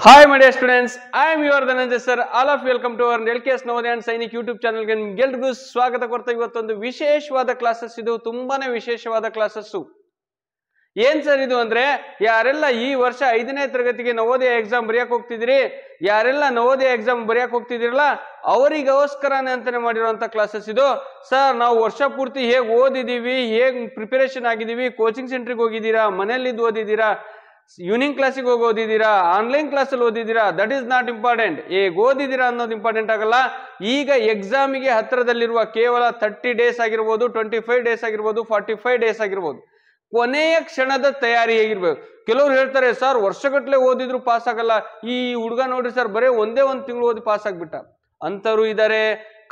Hi my dear students, I am your Dhananjay sir. All of you welcome to our LKS Navodaya and Sainik YouTube channel ಗೆ ನಿಮಗೆಲ್ಲರಿಗೂ ಸ್ವಾಗತ ಕೊಡ್ತಾ ಇವತ್ತೊಂದು ವಿಶೇಷವಾದ classes ಇದು ತುಂಬಾನೇ ವಿಶೇಷವಾದ ಕ್ಲಾಸಸ್. ಏನ್ ಸರ್ ಇದು ಅಂದ್ರೆ ಯಾರೆಲ್ಲ ಈ ವರ್ಷ 5ನೇ ತರಗತಿಗೆ ನವೋದಯ ಎಕ್ಸಾಮ್ ಬರೆಯಕ್ಕೆ ಹೋಗ್ತಿದ್ದೀರಿ, ಯಾರೆಲ್ಲ ನವೋದಯ ಎಕ್ಸಾಮ್ ಬರೆಯಕ್ಕೆ ಹೋಗ್ತಿದ್ದೀರಲ್ಲ ಅವರಿಗೋಸ್ಕರನೇ ಅಂತಾನೆ ಮಾಡಿರುವಂತ ಕ್ಲಾಸಸ್ ಇದು. ಸರ್ ನಾವು ವರ್ಷ ಪೂರ್ತಿ ಹೇಗೆ ಓದಿದೀವಿ, ಹೇಗೆ ಪ್ರಿಪರೇಷನ್ ಆಗಿದೀವಿ, ಕೋಚಿಂಗ್ ಸೆಂಟರ್ಗೆ ಹೋಗಿದ್ದೀರಾ, ಮನೆಯಲ್ಲಿ ಓದಿದ್ದೀರಾ, ಈವ್ನಿಂಗ್ ಕ್ಲಾಸಿಗೆ ಹೋಗಿ ಓದಿದ್ದೀರಾ, ಆನ್ಲೈನ್ ಕ್ಲಾಸಲ್ಲಿ ಓದಿದ್ದೀರಾ, ದಟ್ ಈಸ್ ನಾಟ್ ಇಂಪಾರ್ಟೆಂಟ್. ಹೇಗೆ ಓದಿದ್ದೀರಾ ಅನ್ನೋದು ಇಂಪಾರ್ಟೆಂಟ್ ಆಗಲ್ಲ. ಈಗ ಎಕ್ಸಾಮಿಗೆ ಹತ್ತಿರದಲ್ಲಿರುವ ಕೇವಲ 30 ಡೇಸ್ ಆಗಿರ್ಬೋದು, 25 ಡೇಸ್ ಆಗಿರ್ಬೋದು, 45 ಡೇಸ್ ಆಗಿರ್ಬೋದು, ಕೊನೆಯ ಕ್ಷಣದ ತಯಾರಿ ಹೇಗಿರ್ಬೇಕು. ಕೆಲವ್ರು ಹೇಳ್ತಾರೆ ಸರ್ ವರ್ಷಗಟ್ಟಲೆ ಓದಿದ್ರು ಪಾಸ್ ಆಗಲ್ಲ, ಈ ಹುಡುಗ ನೋಡ್ರಿ ಸರ್ ಬರೇ ಒಂದೇ ಒಂದು ತಿಂಗಳು ಓದಿ ಪಾಸ್ ಆಗ್ಬಿಟ್ಟ ಅಂತವ್ರು ಇದ್ದಾರೆ.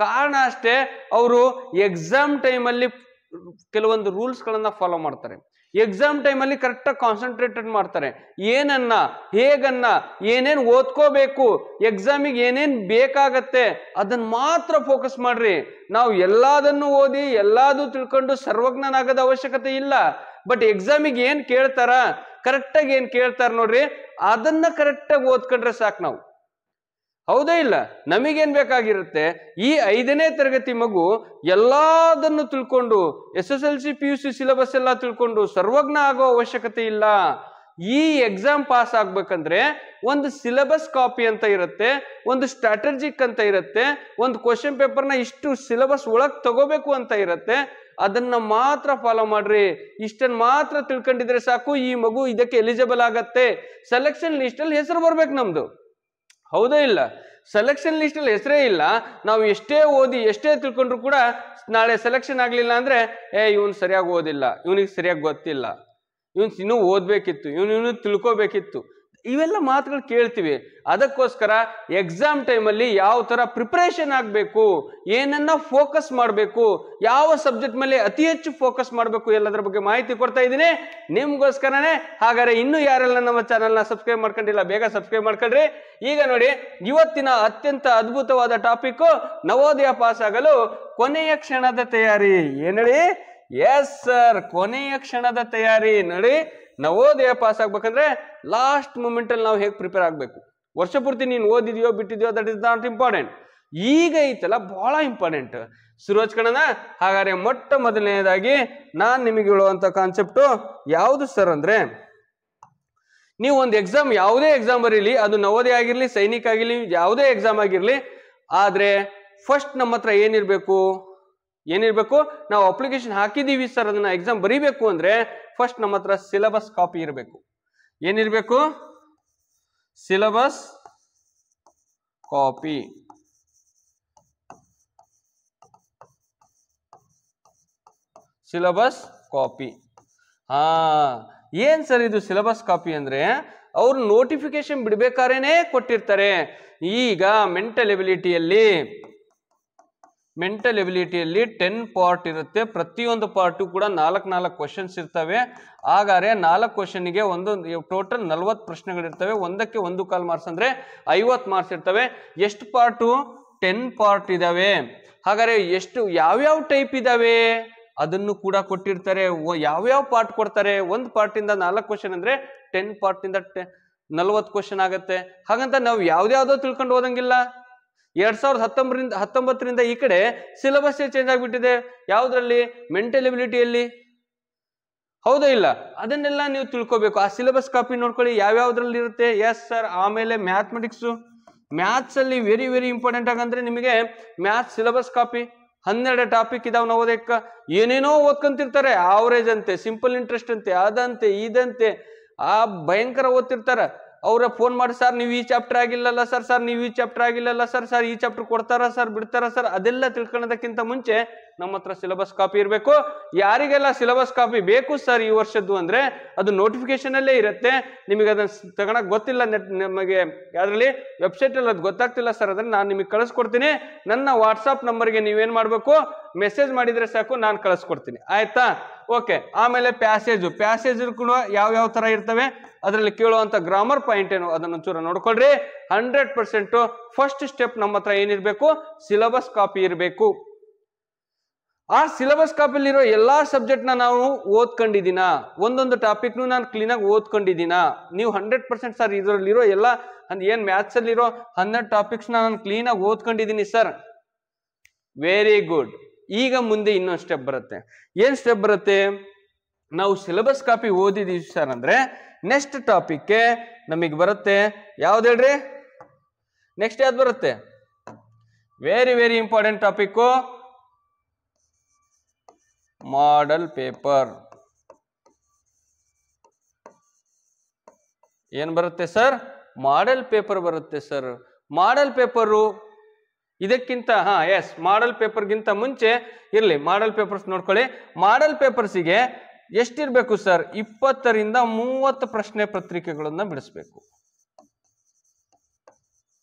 ಕಾರಣ ಅಷ್ಟೇ, ಅವರು ಎಕ್ಸಾಮ್ ಟೈಮಲ್ಲಿ ಕೆಲವೊಂದು ರೂಲ್ಸ್ ಗಳನ್ನ ಫಾಲೋ ಮಾಡ್ತಾರೆ. ಎಕ್ಸಾಮ್ ಟೈಮಲ್ಲಿ ಕರೆಕ್ಟಾಗಿ ಕಾನ್ಸಂಟ್ರೇಟೆಡ್ ಮಾಡ್ತಾರೆ. ಏನನ್ನ ಹೇಗನ್ನ ಏನೇನು ಓದ್ಕೋಬೇಕು, ಎಕ್ಸಾಮಿಗೆ ಏನೇನು ಬೇಕಾಗತ್ತೆ ಅದನ್ನ ಮಾತ್ರ ಫೋಕಸ್ ಮಾಡ್ರಿ. ನಾವು ಎಲ್ಲದನ್ನು ಓದಿ ಎಲ್ಲಾದು ತಿಳ್ಕೊಂಡು ಸರ್ವಜ್ಞನಾಗದ ಅವಶ್ಯಕತೆ ಇಲ್ಲ. ಬಟ್ ಎಕ್ಸಾಮಿಗೆ ಏನ್ ಕೇಳ್ತಾರ, ಕರೆಕ್ಟಾಗಿ ಏನ್ ಕೇಳ್ತಾರ ನೋಡ್ರಿ, ಅದನ್ನ ಕರೆಕ್ಟಾಗಿ ಓದ್ಕೊಂಡ್ರೆ ಸಾಕು ನಾವು. ಹೌದೇ ಇಲ್ಲ? ನಮಗೇನ್ ಬೇಕಾಗಿರುತ್ತೆ, ಈ 5ನೇ ತರಗತಿ ಮಗು ಎಲ್ಲದನ್ನು ತಿಳ್ಕೊಂಡು SSLC PUC ಸಿಲೆಬಸ್ ಎಲ್ಲ ತಿಳ್ಕೊಂಡು ಸರ್ವಜ್ಞ ಆಗೋ ಅವಶ್ಯಕತೆ ಇಲ್ಲ. ಈ ಎಕ್ಸಾಮ್ ಪಾಸ್ ಆಗ್ಬೇಕಂದ್ರೆ ಒಂದು ಸಿಲೆಬಸ್ ಕಾಪಿ ಅಂತ ಇರುತ್ತೆ, ಒಂದು ಸ್ಟ್ರಾಟಜಿಕ್ ಅಂತ ಇರುತ್ತೆ, ಒಂದು ಕ್ವಶನ್ ಪೇಪರ್ನ ಇಷ್ಟು ಸಿಲೆಬಸ್ ಒಳಗ್ ತಗೋಬೇಕು ಅಂತ ಇರುತ್ತೆ. ಅದನ್ನ ಮಾತ್ರ ಫಾಲೋ ಮಾಡ್ರಿ. ಇಷ್ಟನ್ನ ಮಾತ್ರ ತಿಳ್ಕೊಂಡಿದ್ರೆ ಸಾಕು, ಈ ಮಗು ಇದಕ್ಕೆ ಎಲಿಜಿಬಲ್ ಆಗತ್ತೆ. ಸೆಲೆಕ್ಷನ್ ಲಿಸ್ಟ್ ಅಲ್ಲಿ ಹೆಸರು ಬರ್ಬೇಕು ನಮ್ದು. ಹೌದೇ ಇಲ್ಲ? ಸೆಲೆಕ್ಷನ್ ಲಿಸ್ಟ್ ಅಲ್ಲಿ ಹೆಸರೇ ಇಲ್ಲ, ನಾವು ಎಷ್ಟೇ ಓದಿ ಎಷ್ಟೇ ತಿಳ್ಕೊಂಡ್ರು ಕೂಡ ನಾಳೆ ಸೆಲೆಕ್ಷನ್ ಆಗ್ಲಿಲ್ಲ ಅಂದ್ರೆ ಇವನು ಸರಿಯಾಗಿ ಓದಿಲ್ಲ, ಇವನಿಗೆ ಸರಿಯಾಗಿ ಗೊತ್ತಿಲ್ಲ, ಇವನ್ ಇನ್ನೂ ಓದ್ಬೇಕಿತ್ತು, ಇವನು ತಿಳ್ಕೋಬೇಕಿತ್ತು, ಇವೆಲ್ಲ ಮಾತುಗಳು ಕೇಳ್ತೀವಿ. ಅದಕ್ಕೋಸ್ಕರ ಎಕ್ಸಾಮ್ ಟೈಮಲ್ಲಿ ಯಾವ ತರ ಪ್ರಿಪರೇಷನ್ ಆಗಬೇಕು, ಏನನ್ನ ಫೋಕಸ್ ಮಾಡಬೇಕು, ಯಾವ ಸಬ್ಜೆಕ್ಟ್ ಮೇಲೆ ಅತಿ ಹೆಚ್ಚು ಫೋಕಸ್ ಮಾಡಬೇಕು, ಎಲ್ಲದರ ಬಗ್ಗೆ ಮಾಹಿತಿ ಕೊಡ್ತಾ ಇದ್ದೀನಿ ನಿಮ್ಗೋಸ್ಕರನೇ. ಹಾಗಾದ್ರೆ ಇನ್ನು ಯಾರೆಲ್ಲ ನಮ್ಮ ಚಾನೆಲ್ನ ಸಬ್ಸ್ಕ್ರೈಬ್ ಮಾಡ್ಕೊಂಡಿಲ್ಲ ಬೇಗ ಸಬ್ಸ್ಕ್ರೈಬ್ ಮಾಡ್ಕೊಳ್ರಿ. ಈಗ ನೋಡಿ, ಇವತ್ತಿನ ಅತ್ಯಂತ ಅದ್ಭುತವಾದ ಟಾಪಿಕ್ ನವೋದಯ ಪಾಸ್ ಆಗಲು ಕೊನೆಯ ಕ್ಷಣದ ತಯಾರಿ. ಏನ್ ಹೇಳಿ? ಎಸ್ ಸರ್, ಕೊನೆಯ ಕ್ಷಣದ ತಯಾರಿ. ನೋಡಿ, ನವೋದಯ ಪಾಸ್ ಆಗ್ಬೇಕಂದ್ರೆ ಲಾಸ್ಟ್ ಮೂಮೆಂಟ್ ಅಲ್ಲಿ ನಾವು ಹೇಗೆ ಪ್ರಿಪೇರ್ ಆಗ್ಬೇಕು. ವರ್ಷ ಪೂರ್ತಿ ನೀನು ಓದಿದ್ಯೋ ಬಿಟ್ಟಿದ್ಯೋ ದಟ್ ಇಸ್ ನಾಟ್ ಇಂಪಾರ್ಟೆಂಟ್. ಈಗ ಐತಲ್ಲ ಬಹಳ ಇಂಪಾರ್ಟೆಂಟ್. ಶುರು ಹಚ್ಕೊಳ್ಳೋಣ. ಹಾಗಾದ್ರೆ ಮೊಟ್ಟ ಮೊದಲನೇದಾಗಿ ನಾನ್ ನಿಮಗೆ ಹೇಳುವಂತ ಕಾನ್ಸೆಪ್ಟು ಯಾವುದು ಸರ್ ಅಂದ್ರೆ, ನೀವು ಒಂದು ಎಕ್ಸಾಮ್, ಯಾವುದೇ ಎಕ್ಸಾಮ್ ಬರೀಲಿ, ಅದು ನವೋದಯ ಆಗಿರ್ಲಿ, ಸೈನಿಕ ಆಗಿರ್ಲಿ, ಯಾವುದೇ ಎಕ್ಸಾಮ್ ಆಗಿರ್ಲಿ, ಆದ್ರೆ ಫಸ್ಟ್ ನಮ್ಮ ಹತ್ರ ಏನಿರ್ಬೇಕು, ನಾವು ಅಪ್ಲಿಕೇಶನ್ ಹಾಕಿದೀವಿ ಸರ್ ಅದನ್ನ ಎಕ್ಸಾಮ್ ಬರೀಬೇಕು ಅಂದ್ರೆ ಫಸ್ಟ್ ನಮ್ಮ ಹತ್ರ ಸಿಲೆಬಸ್ ಕಾಪಿ ಇರಬೇಕು. ಏನಿರ್ಬೇಕು? Syllabus copy. Syllabus copy. ಏನ್ ಸರ್ ಇದು ಸಿಲೆಬಸ್ ಕಾಪಿ ಅಂದ್ರೆ? ಅವ್ರು ನೋಟಿಫಿಕೇಶನ್ ಬಿಡ್ಬೇಕಾರೇನೆ ಕೊಟ್ಟಿರ್ತಾರೆ. ಈಗ ಮೆಂಟಲ್ ಎಬಿಲಿಟಿಯಲ್ಲಿ 10 ಪಾರ್ಟ್ ಇರುತ್ತೆ. ಪ್ರತಿಯೊಂದು ಪಾರ್ಟು ಕೂಡ 4 ಕ್ವಶನ್ಸ್ ಇರ್ತವೆ. ಹಾಗಾದ್ರೆ 4 ಕ್ವಶನ್ಗೆ ಒಂದು ಟೋಟಲ್ 40 ಪ್ರಶ್ನೆಗಳಿರ್ತವೆ. ಒಂದಕ್ಕೆ 1.25 ಮಾರ್ಕ್ಸ್ ಅಂದ್ರೆ 50 ಮಾರ್ಕ್ಸ್ ಇರ್ತವೆ. ಎಷ್ಟು ಪಾರ್ಟು? 10 ಪಾರ್ಟ್ ಇದಾವೆ. ಹಾಗಾದ್ರೆ ಯಾವ್ಯಾವ ಟೈಪ್ ಇದಾವೆ ಅದನ್ನು ಕೂಡ ಕೊಟ್ಟಿರ್ತಾರೆ. ಯಾವ್ಯಾವ ಪಾರ್ಟ್ ಕೊಡ್ತಾರೆ? ಒಂದು ಪಾರ್ಟ್ ಇಂದ 4 ಕ್ವಶನ್ ಅಂದ್ರೆ 10 ಪಾರ್ಟ್ ಇಂದ 40 ಕ್ವಶನ್ ಆಗತ್ತೆ. ಹಾಗಂತ ನಾವು ಯಾವ್ದಾವ್ದೋ ತಿಳ್ಕೊಂಡು ಓದಂಗಿಲ್ಲ. 2019ರಿಂದ ಈ ಕಡೆ ಸಿಲೆಬಸ್ ಚೇಂಜ್ ಆಗಿಬಿಟ್ಟಿದೆ. ಯಾವ್ದ್ರಲ್ಲಿ? ಮೆಂಟಲ್ ಎಬಿಲಿಟಿಯಲ್ಲಿ. ಹೌದಾ ಇಲ್ಲ? ಅದನ್ನೆಲ್ಲ ನೀವು ತಿಳ್ಕೋಬೇಕು. ಆ ಸಿಲೆಬಸ್ ಕಾಪಿ ನೋಡ್ಕೊಳ್ಳಿ ಯಾವ್ಯಾವ್ದ್ರಲ್ಲಿ ಇರುತ್ತೆ. Yes sir. ಆಮೇಲೆ ಮ್ಯಾಥ್ಸ್ ಅಲ್ಲಿ ವೆರಿ ವೆರಿ ಇಂಪಾರ್ಟೆಂಟ್ ಆಗಂದ್ರೆ ನಿಮಗೆ ಮ್ಯಾಥ್ಸ್ ಸಿಲೆಬಸ್ ಕಾಪಿ 12 ಟಾಪಿಕ್ ಇದಾವೆ ನವೋದಯಕ್ಕೆ. ಏನೇನೋ ಓದ್ಕೊಂತಿರ್ತಾರೆ. ಆವರೇಜ್ ಅಂತೆ, ಸಿಂಪಲ್ ಇಂಟ್ರೆಸ್ಟ್ ಅಂತೆ, ಅದಂತೆ ಇದಂತೆ, ಭಯಂಕರ ಓದ್ತಿರ್ತಾರ. ಅವ್ರ ಫೋನ್ ಮಾಡಿ, ಸರ್ ನೀವು ಈ ಚಾಪ್ಟರ್ ಆಗಿಲ್ಲಲ್ಲ ಸರ್, ನೀವು ಈ ಚಾಪ್ಟರ್ ಆಗಿಲ್ಲಲ್ಲ ಸರ್ ಈ ಚಾಪ್ಟರ್ ಕೊಡ್ತಾರ ಸರ್, ಬಿಡ್ತಾರ ಸರ್. ಅದೆಲ್ಲ ತಿಳ್ಕೊಳ್ಳೋದಕ್ಕಿಂತ ಮುಂಚೆ ನಮ್ಮ ಹತ್ರ ಸಿಲೆಬಸ್ ಕಾಪಿ ಇರಬೇಕು. ಯಾರಿಗೆಲ್ಲ ಸಿಲೆಬಸ್ ಕಾಪಿ ಬೇಕು ಸರ್ ಈ ವರ್ಷದ್ದು ಅಂದ್ರೆ ಅದು ನೋಟಿಫಿಕೇಶನ್ ಅಲ್ಲೇ ಇರುತ್ತೆ. ನಿಮಗೆ ಅದನ್ನ ತಗೊಳಕ್ ಗೊತ್ತಿಲ್ಲ, ನಮಗೆ ಯಾವ್ದ್ರಲ್ಲಿ ವೆಬ್ಸೈಟ್ ಅಲ್ಲಿ ಅದು ಗೊತ್ತಾಗ್ತಿಲ್ಲ ಸರ್, ಅದನ್ನ ನಾನು ನಿಮಗೆ ಕಳಿಸ್ಕೊಡ್ತೀನಿ. ನನ್ನ ವಾಟ್ಸಾಪ್ ನಂಬರ್ಗೆ ನೀವೇನ್ ಮಾಡ್ಬೇಕು, ಮೆಸೇಜ್ ಮಾಡಿದ್ರೆ ಸಾಕು, ನಾನು ಕಳಿಸ್ಕೊಡ್ತೀನಿ. ಆಯ್ತಾ? ಓಕೆ. ಆಮೇಲೆ ಪ್ಯಾಸೇಜ್ ಕೂಡ ಯಾವ ತರ ಇರ್ತವೆ, ಅದರಲ್ಲಿ ಕೇಳುವಂತ ಗ್ರಾಮರ್ ಪಾಯಿಂಟ್ ಏನು ಅದನ್ನು ಚೂರ ನೋಡ್ಕೊಳ್ರಿ. 100% ಫಸ್ಟ್ ಸ್ಟೆಪ್ ನಮ್ಮ ಹತ್ರ ಏನಿರ್ಬೇಕು, ಸಿಲೆಬಸ್ ಕಾಪಿ ಇರಬೇಕು. ಆ ಸಿಲೆಬಸ್ ಕಾಪಿಲಿರೋ ಎಲ್ಲಾ ಸಬ್ಜೆಕ್ಟ್ನ ನಾವು ಓದ್ಕೊಂಡಿದ್ದೀನ, ಒಂದೊಂದು ಟಾಪಿಕ್ನು ನಾನು ಕ್ಲೀನಾಗಿ ಓದ್ಕೊಂಡಿದ್ದೀನ. ನೀವು 100% ಸರ್ ಇದರಲ್ಲಿರೋ ಎಲ್ಲ ಏನ್ ಮ್ಯಾಥ್ಸ್ ಅಲ್ಲಿರೋ 12 ಟಾಪಿಕ್ಸ್ನ ನಾನು ಕ್ಲೀನಾಗಿ ಓದ್ಕೊಂಡಿದ್ದೀನಿ ಸರ್. Very good. ಈಗ ಮುಂದೆ ಇನ್ನೊಂದು ಸ್ಟೆಪ್ ಬರುತ್ತೆ. ಏನ್ ಸ್ಟೆಪ್ ಬರುತ್ತೆ? ನಾವು ಸಿಲೆಬಸ್ ಕಾಪಿ ಓದಿದೀವಿ ಸರ್ ಅಂದ್ರೆ ನೆಕ್ಸ್ಟ್ ಟಾಪಿಕ್ ನಮಗೆ ಬರುತ್ತೆ ಯಾವ್ದು ಹೇಳ್ರಿ? ನೆಕ್ಸ್ಟ್ ಯಾವ್ದು ಬರುತ್ತೆ? Very very important topic, model paper. ಏನ್ ಬರುತ್ತೆ ಸರ್? ಮಾಡೆಲ್ ಪೇಪರ್ ಬರುತ್ತೆ ಸರ್. ಮಾಡೆಲ್ ಪೇಪರು ಇದಕ್ಕಿಂತ ಮಾಡೆಲ್ ಪೇಪರ್ಗಿಂತ ಮುಂಚೆ ಇರ್ಲಿ, ಮಾಡೆಲ್ ಪೇಪರ್ಸ್ ನೋಡ್ಕೊಳ್ಳಿ. ಮಾಡೆಲ್ ಪೇಪರ್ಸಿಗೆ ಎಷ್ಟಿರ್ಬೇಕು ಸರ್? 20 ರಿಂದ 30 ಪ್ರಶ್ನೆ ಪತ್ರಿಕೆಗಳನ್ನ ಬಿಡಿಸ್ಬೇಕು.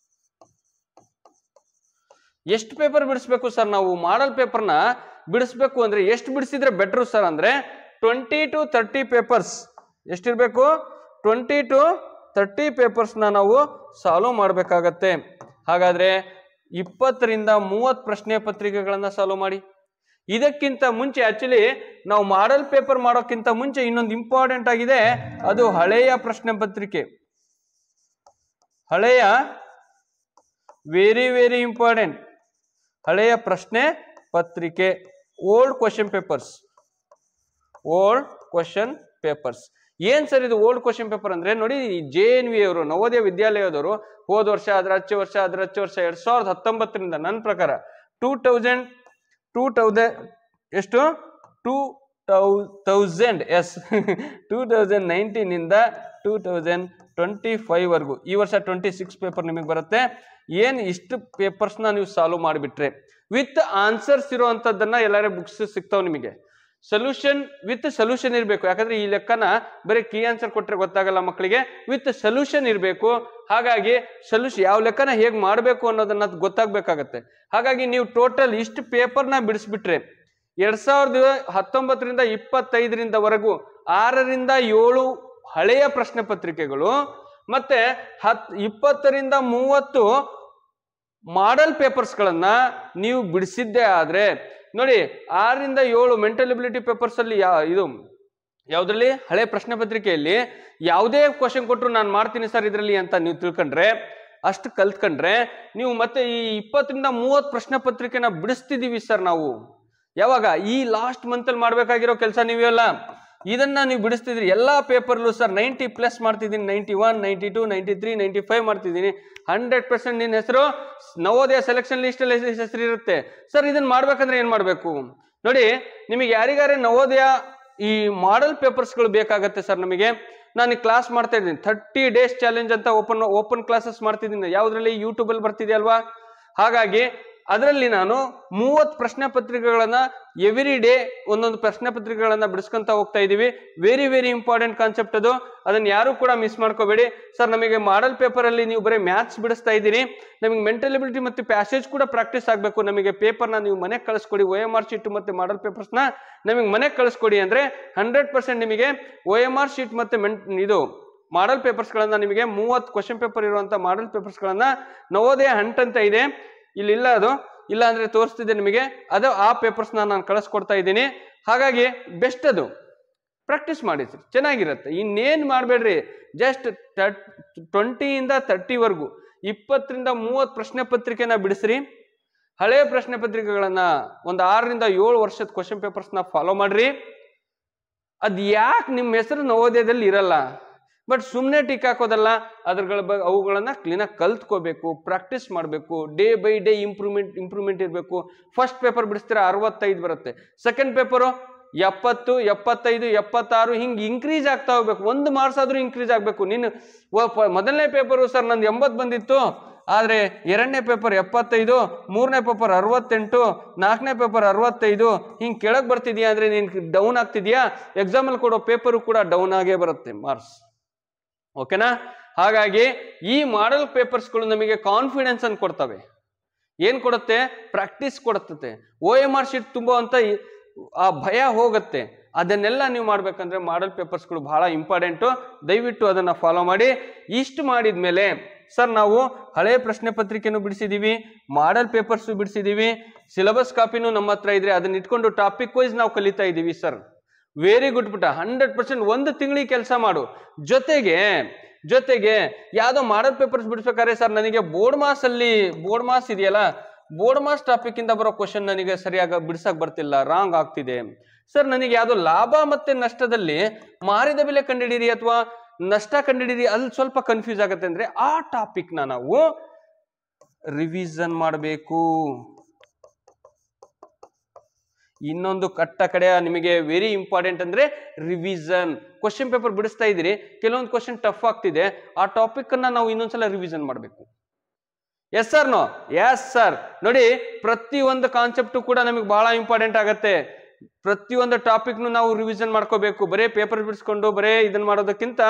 ಎಷ್ಟು ಪೇಪರ್ ಬಿಡಿಸ್ಬೇಕು ಸರ್? ನಾವು ಮಾಡೆಲ್ ಪೇಪರ್ನ ಬಿಡಿಸ್ಬೇಕು ಅಂದ್ರೆ ಎಷ್ಟು ಬಿಡಿಸಿದ್ರೆ ಬೆಟರ್ ಸರ್ ಅಂದ್ರೆ 20 to 30 ಪೇಪರ್ಸ್. ಎಷ್ಟಿರ್ಬೇಕು? 20 to 30 ಪೇಪರ್ಸ್ನ ನಾವು ಸಾಲ್ವ್ ಮಾಡಬೇಕಾಗತ್ತೆ. ಹಾಗಾದ್ರೆ 20 ರಿಂದ 30 ಪ್ರಶ್ನೆ ಪತ್ರಿಕೆಗಳನ್ನ ಸಾಲ್ವ್ ಮಾಡಿ. ಇದಕ್ಕಿಂತ ಮುಂಚೆ ಆಕ್ಚುಲಿ ನಾವು ಮಾಡೆಲ್ ಪೇಪರ್ ಮಾಡೋಕ್ಕಿಂತ ಮುಂಚೆ ಇನ್ನೊಂದು ಇಂಪಾರ್ಟೆಂಟ್ ಆಗಿದೆ, ಅದು ಹಳೆಯ ಪ್ರಶ್ನೆ ಪತ್ರಿಕೆ. ಹಳೆಯ ವೆರಿ ವೆರಿ ಇಂಪಾರ್ಟೆಂಟ್ ಹಳೆಯ ಪ್ರಶ್ನೆ ಪತ್ರಿಕೆ, old question papers. Old question papers ಏನ್ ಸರ್ ಇದು ಓಲ್ಡ್ ಕ್ವಶನ್ ಪೇಪರ್ ಅಂದ್ರೆ? ನೋಡಿ, JNV ಅವರು ನವೋದಯ ವಿದ್ಯಾಲಯದವರು ಹೋದ ವರ್ಷ ಅದರ ಹಚ್ಚ ವರ್ಷ 2019 ರಿಂದ ನನ್ನ ಪ್ರಕಾರ 2000 ಎಷ್ಟು 2000 2019 ಇಂದ 2025 ವರೆಗೂ, ಈ ವರ್ಷ 26 ಪೇಪರ್ ನಿಮಗೆ ಬರುತ್ತೆ. ಏನ್ ಇಷ್ಟು ಪೇಪರ್ಸ್ನ ನೀವು ಸಾಲ್ವ್ ಮಾಡಿಬಿಟ್ರೆ ವಿತ್ ಆನ್ಸರ್ಸ್ ಇರುವಂತದ್ದನ್ನ ಎಲ್ಲಾರೇ ಬುಕ್ಸ್ ಸಿಗ್ತಾವ್ ನಿಮಗೆ. ಸೊಲ್ಯೂಷನ್ ವಿತ್ ಸೊಲ್ಯೂಷನ್ ಇರಬೇಕು. ಯಾಕಂದ್ರೆ ಈ ಲೆಕ್ಕನ ಬರೀ ಕೀ ಆನ್ಸರ್ ಕೊಟ್ರೆ ಗೊತ್ತಾಗಲ್ಲ ಮಕ್ಕಳಿಗೆ, ವಿತ್ ಸೊಲ್ಯೂಷನ್ ಇರಬೇಕು. ಹಾಗಾಗಿ ಸೊಲ್ಯೂಷನ್ ಯಾವ ಲೆಕ್ಕನ ಹೇಗೆ ಮಾಡಬೇಕು ಅನ್ನೋದನ್ನ ಗೊತ್ತಾಗಬೇಕಾಗತ್ತೆ. ಹಾಗಾಗಿ ನೀವು ಟೋಟಲ್ ಇಷ್ಟು ಪೇಪರ್ನ ಬಿಡಿಸ್ಬಿಟ್ರೆ 2019 ರಿಂದ 25 ವರೆಗೂ 6 ರಿಂದ 7 ಹಳೆಯ ಪ್ರಶ್ನೆ ಪತ್ರಿಕೆಗಳು ಮತ್ತೆ 20 ರಿಂದ 30 ಮಾಡೆಲ್ ಪೇಪರ್ಸ್ಗಳನ್ನ ನೀವು ಬಿಡಿಸಿದ್ದೇ ಆದ್ರೆ ನೋಡಿ 6 ರಿಂದ 7 ಮೆಂಟಲ್ ಎಬಿಲಿಟಿ ಪೇಪರ್ಸ್ ಅಲ್ಲಿ ಇದು ಯಾವ್ದ್ರಲ್ಲಿ ಹಳೆ ಪ್ರಶ್ನೆ ಪತ್ರಿಕೆಯಲ್ಲಿ ಯಾವುದೇ ಕ್ವಶನ್ ಕೊಟ್ಟರು ನಾನು ಮಾಡ್ತೀನಿ ಸರ್ ಇದರಲ್ಲಿ ಅಂತ ನೀವು ತಿಳ್ಕೊಂಡ್ರೆ, ಅಷ್ಟು ಕಲ್ತ್ಕೊಂಡ್ರೆ ನೀವು ಮತ್ತೆ ಈ 20 ರಿಂದ 30 ಪ್ರಶ್ನೆ ಪತ್ರಿಕೆನ ಬಿಡಿಸ್ತಿದೀವಿ ಸರ್ ನಾವು. ಯಾವಾಗ? ಈ ಲಾಸ್ಟ್ ಮಂತ್ ಅಲ್ಲಿ ಮಾಡ್ಬೇಕಾಗಿರೋ ಕೆಲಸ ನೀವೆಲ್ಲ ಇದನ್ನ ನೀವು ಬಿಡಿಸ್ತಿದ್ರಿ. ಎಲ್ಲಾ ಪೇಪರ್ಲು ಸರ್ 90+ ಮಾಡ್ತಿದ್ದೀನಿ, 91, 92, 93, 95 ಮಾಡ್ತಿದ್ದೀನಿ. 100% ನಿನ್ನ ಹೆಸರು ನವೋದಯ ಸೆಲೆಕ್ಷನ್ ಲಿಸ್ಟ್ ಅಲ್ಲಿ ಹೆಸರು ಇರುತ್ತೆ ಸರ್. ಇದನ್ನ ಮಾಡ್ಬೇಕಂದ್ರೆ ಏನ್ ಮಾಡ್ಬೇಕು ನೋಡಿ, ನಿಮಗೆ ಯಾರಿಗಾರೆ ನವೋದಯ ಈ ಮಾಡೆಲ್ ಪೇಪರ್ಸ್ಗಳು ಬೇಕಾಗತ್ತೆ ಸರ್. ನಮಗೆ ನಾನು ಕ್ಲಾಸ್ ಮಾಡ್ತಾ ಇದ್ದೀನಿ, 30 days ಚಾಲೆಂಜ್ ಅಂತ ಓಪನ್ ಕ್ಲಾಸಸ್ ಮಾಡ್ತಿದ್ದೀನಿ. ಯಾವ್ದ್ರಲ್ಲಿ? ಯೂಟ್ಯೂಬ್ ಅಲ್ಲಿ ಬರ್ತಿದೆಯಲ್ವಾ? ಹಾಗಾಗಿ ಅದರಲ್ಲಿ ನಾನು 30 ಪ್ರಶ್ನೆ ಪತ್ರಿಕೆಗಳನ್ನ ಎವ್ರಿ ಡೇ ಒಂದೊಂದು ಪ್ರಶ್ನೆ ಪತ್ರಿಕೆಗಳನ್ನ ಬಿಡಿಸ್ಕೊಂತ ಹೋಗ್ತಾ ಇದೀವಿ. ವೆರಿ ವೆರಿ ಇಂಪಾರ್ಟೆಂಟ್ ಕಾನ್ಸೆಪ್ಟ್ ಅದು, ಅದನ್ನ ಯಾರು ಕೂಡ ಮಿಸ್ ಮಾಡ್ಕೋಬೇಡಿ ಸರ್. ನಮಗೆ ಮಾಡೆಲ್ ಪೇಪರ್ ಅಲ್ಲಿ ನೀವು ಬರೀ ಮ್ಯಾಥ್ಸ್ ಬಿಡಿಸ್ತಾ ಇದ್ದೀರಿ, ನಮಗೆ ಮೆಂಟಲ್ ಎಬಿಲಿಟಿ ಮತ್ತೆ ಪ್ಯಾಸೇಜ್ ಕೂಡ ಪ್ರಾಕ್ಟೀಸ್ ಆಗಬೇಕು. ನಮಗೆ ಪೇಪರ್ನ ನೀವು ಮನೆಗೆ ಕಳಿಸ್ಕೊಡಿ, OMR ಶೀಟ್ ಮತ್ತೆ ಮಾಡೆಲ್ ಪೇಪರ್ಸ್ನ ನಮಗೆ ಮನೆಗೆ ಕಳಿಸ್ಕೊಡಿ ಅಂದ್ರೆ 100% ನಿಮಗೆ OMR ಶೀಟ್ ಮತ್ತೆ ಇದು ಮಾಡೆಲ್ ಪೇಪರ್ಸ್ಗಳನ್ನ ನಿಮಗೆ 30 ಕ್ವಶನ್ ಪೇಪರ್ ಇರುವಂತ ಮಾಡೆಲ್ ಪೇಪರ್ಸ್ಗಳನ್ನ ನವೋದಯ ಹಂಟ್ ಅಂತ ಇದೆ, ಇಲ್ಲಿಲ್ಲ ಅದು, ಇಲ್ಲ ಅಂದ್ರೆ ತೋರಿಸ್ತಿದ್ದೆ ನಿಮಗೆ, ಅದು ಆ ಪೇಪರ್ಸ್ನ ನಾನು ಕಳಿಸ್ಕೊಡ್ತಾ ಇದ್ದೀನಿ. ಹಾಗಾಗಿ ಬೆಸ್ಟ್, ಅದು ಪ್ರಾಕ್ಟೀಸ್ ಮಾಡಿ ಸರ್, ಚೆನ್ನಾಗಿರುತ್ತೆ. ಇನ್ನೇನು ಮಾಡಬೇಡ್ರಿ, ಜಸ್ಟ್ 20 ಇಂದ 30 ವರೆಗೂ 20 ರಿಂದ 30 ಪ್ರಶ್ನೆ ಪತ್ರಿಕೆನ ಬಿಡಿಸ್ರಿ. ಹಳೆಯ ಪ್ರಶ್ನೆ ಪತ್ರಿಕೆಗಳನ್ನ ಒಂದು 6 ರಿಂದ 7 ವರ್ಷದ ಕ್ವಶನ್ ಪೇಪರ್ಸ್ನ ಫಾಲೋ ಮಾಡ್ರಿ. ಅದ್ ಯಾಕೆ ನಿಮ್ಮ ಹೆಸರು ನವೋದಯದಲ್ಲಿ ಇರಲ್ಲ, ಬಟ್ ಸುಮ್ಮನೆ ಟಿಕ್ ಹಾಕೋದಲ್ಲ, ಅವುಗಳನ್ನ ಕ್ಲೀನಾಗಿ ಕಲ್ತ್ಕೋಬೇಕು, ಪ್ರಾಕ್ಟೀಸ್ ಮಾಡಬೇಕು. ಡೇ ಬೈ ಡೇ ಇಂಪ್ರೂವ್ಮೆಂಟ್ ಇರಬೇಕು. ಫಸ್ಟ್ ಪೇಪರ್ ಬಿಡಿಸ್ತೀರಾ 65 ಬರುತ್ತೆ, ಸೆಕೆಂಡ್ ಪೇಪರು 70, 75, 76 ಹಿಂಗೆ ಇನ್ಕ್ರೀಸ್ ಆಗ್ತಾ ಹೋಗ್ಬೇಕು. 1 ಮಾರ್ಕ್ಸ್ ಆದ್ರೂ ಇನ್ಕ್ರೀಸ್ ಆಗ್ಬೇಕು. ನೀನು ಮೊದಲನೇ ಪೇಪರು ಸರ್ ನಂದು 80 ಬಂದಿತ್ತು, ಆದ್ರೆ 2ನೇ ಪೇಪರ್ 75, 3ನೇ ಪೇಪರ್ 68, 4ನೇ ಪೇಪರ್ 65 ಹಿಂಗೆ ಕೆಳಗೆ ಬರ್ತಿದ್ಯಾ ಅಂದ್ರೆ ನೀನು ಡೌನ್ ಆಗ್ತಿದ್ಯಾ, ಎಕ್ಸಾಮ್ ಅಲ್ಲಿ ಕೊಡೋ ಪೇಪರು ಕೂಡ ಡೌನ್ ಆಗೇ ಬರುತ್ತೆ ಮಾರ್ಕ್ಸ್. ಓಕೆನಾ? ಹಾಗಾಗಿ ಈ ಮಾಡೆಲ್ ಪೇಪರ್ಸ್ಗಳು ನಮಗೆ ಕಾನ್ಫಿಡೆನ್ಸ್ ಅನ್ನು ಕೊಡ್ತವೆ. ಏನ್ ಕೊಡುತ್ತೆ? ಪ್ರಾಕ್ಟೀಸ್ ಕೊಡುತ್ತೆ. OMR ಶೀಟ್ ತುಂಬುವಂತ ಆ ಭಯ ಹೋಗುತ್ತೆ. ಅದನ್ನೆಲ್ಲ ನೀವು ಮಾಡ್ಬೇಕಂದ್ರೆ ಮಾಡಲ್ ಪೇಪರ್ಸ್ಗಳು ಬಹಳ ಇಂಪಾರ್ಟೆಂಟು. ದಯವಿಟ್ಟು ಅದನ್ನ ಫಾಲೋ ಮಾಡಿ. ಇಷ್ಟು ಮಾಡಿದ್ಮೇಲೆ ಸರ್ ನಾವು ಹಳೆ ಪ್ರಶ್ನೆ ಪತ್ರಿಕೆನೂ ಬಿಡಿಸಿದೀವಿ, ಮಾಡಲ್ ಪೇಪರ್ಸ್ ಬಿಡಿಸಿದೀವಿ, ಸಿಲೆಬಸ್ ಕಾಪಿನೂ ನಮ್ಮ ಹತ್ರ ಇದ್ರೆ ಅದನ್ನ ಇಟ್ಕೊಂಡು ಟಾಪಿಕ್ ವೈಸ್ ನಾವು ಕಲಿತಾ ಇದ್ದೀವಿ ಸರ್. ವೆರಿ ಗುಡ್ ಪುಟ, 100%. ಒಂದು ತಿಂಗಳಿಗೆ ಕೆಲಸ ಮಾಡು. ಜೊತೆಗೆ ಯಾವ್ದೋ ಮಾಡಲ್ ಪೇಪರ್ಸ್ ಬಿಡಿಸ್ಬೇಕಾದ್ರೆ ಸರ್ ನನಗೆ ಬೋರ್ಡ್ ಮಾಸ್ ಇದೆಯಲ್ಲ, ಬೋರ್ಡ್ ಮಾಸ್ ಟಾಪಿಕ್ ಇಂದ ಬರೋ ಕ್ವಶನ್ ನನಗೆ ಸರಿಯಾಗಿ ಬಿಡಿಸಕ್ ಬರ್ತಿಲ್ಲ, ರಾಂಗ್ ಆಗ್ತಿದೆ ಸರ್. ನನಗೆ ಯಾವ್ದೋ ಲಾಭ ಮತ್ತೆ ನಷ್ಟದಲ್ಲಿ ಮಾರಿದ ಬೆಲೆ ಕಂಡಿಡೀರಿ ಅಥವಾ ನಷ್ಟ ಕಂಡಿಡೀರಿ, ಅಲ್ಲಿ ಸ್ವಲ್ಪ ಕನ್ಫ್ಯೂಸ್ ಆಗುತ್ತೆ ಅಂದ್ರೆ ಆ ಟಾಪಿಕ್ ನಾವು ರಿವಿಷನ್ ಮಾಡಬೇಕು. ಇನ್ನೊಂದು ಕಡೆ ನಿಮಗೆ ವೆರಿ ಇಂಪಾರ್ಟೆಂಟ್ ಅಂದ್ರೆ ರಿವಿಷನ್. ಕ್ವಶನ್ ಪೇಪರ್ ಬಿಡಿಸ್ತಾ ಇದ್ದೀರಿ, ಕೆಲವೊಂದು ಕ್ವಶನ್ ಟಫ್ ಆಗ್ತಿದೆ, ಆ ಟಾಪಿಕ್ ಅನ್ನ ನಾವು ಇನ್ನೊಂದ್ಸಲ ರಿವಿಷನ್ ಮಾಡಬೇಕು. Yes sir no? Yes sir. ನೋಡಿ, ಪ್ರತಿಯೊಂದು ಕಾನ್ಸೆಪ್ಟ್ ಕೂಡ ನಮಗೆ ಬಹಳ ಇಂಪಾರ್ಟೆಂಟ್ ಆಗತ್ತೆ. ಪ್ರತಿಯೊಂದು ಟಾಪಿಕ್ನು ನಾವು ರಿವಿಷನ್ ಮಾಡ್ಕೋಬೇಕು. ಬರೇ ಪೇಪರ್ ಬಿಡಿಸ್ಕೊಂಡು ಬರೇ ಇದನ್ನ ಮಾಡೋದಕ್ಕಿಂತ